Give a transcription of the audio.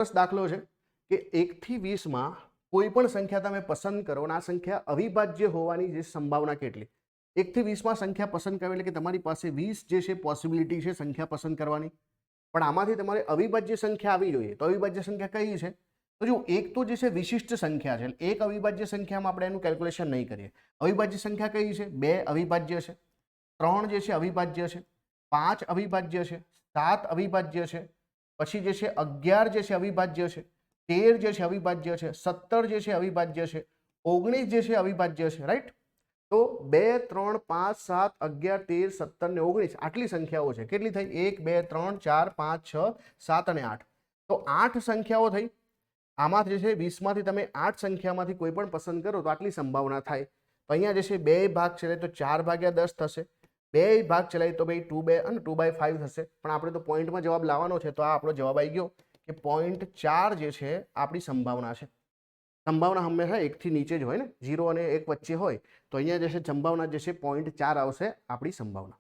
બસ દાખલો છે કે 1 થી 20 માં કોઈ પણ સંખ્યા તમે પસંદ કરો અને આ સંખ્યા અવિભાજ્ય હોવાની જે સંભાવના કેટલી? 1 થી 20 માં સંખ્યા પસંદ કરો એટલે કે તમારી પાસે 20 જે છે પોસિબિલિટી છે સંખ્યા પસંદ કરવાની, પણ આમાંથી તમારે અવિભાજ્ય સંખ્યા આવી જોઈએ. તો અવિભાજ્ય સંખ્યા કઈ છે? તો જો એક તો જે છે વિશિષ્ટ સંખ્યા છે, એક અવિભાજ્ય સંખ્યામાં આપણે એનું કેલ્ક્યુલેશન નહીં કરીએ. અવિભાજ્ય સંખ્યા કઈ છે? 2 અવિભાજ્ય છે, 3 જે છે અવિભાજ્ય છે, 5 અવિભાજ્ય છે, 7 અવિભાજ્ય છે, પછી જે છે 11 જે છે અવિભાજ્ય છે, 13 જે છે અવિભાજ્ય છે, 17 જે છે અવિભાજ્ય છે, 19 જે છે અવિભાજ્ય છે. રાઈટ? તો 2, 3, 5, 7, 11, 13, 17 ને 19 આટલી સંખ્યાઓ છે. કેટલી થઈ? 1, 2, 3, 4, 5, 6, 7 અને 8. તો 8 સંખ્યાઓ થઈ. આમાં જે છે 20 માંથી તમે 8 સંખ્યામાંથી કોઈ પણ પસંદ કરો તો આટલી સંભાવના થાય. તો અહીંયા જે છે 2 ભાગ ચલાય તો 4/10 થશે, 2 ભાગ ચલાય તો ભાઈ 2/2 અને 2/5 થશે. પણ આપણે તો પોઈન્ટમાં જવાબ લાવવાનો છે, તો આ આપણો જવાબ આવી ગયો કે 0.4 જે છે આપણી સંભાવના છે. સંભાવના હંમેશા 1 થી નીચે જ હોય ને, 0 અને 1 વચ્ચે હોય, તો અહીંયા જે છે સંભાવના જે છે 0.4 આવશે આપણી સંભાવના.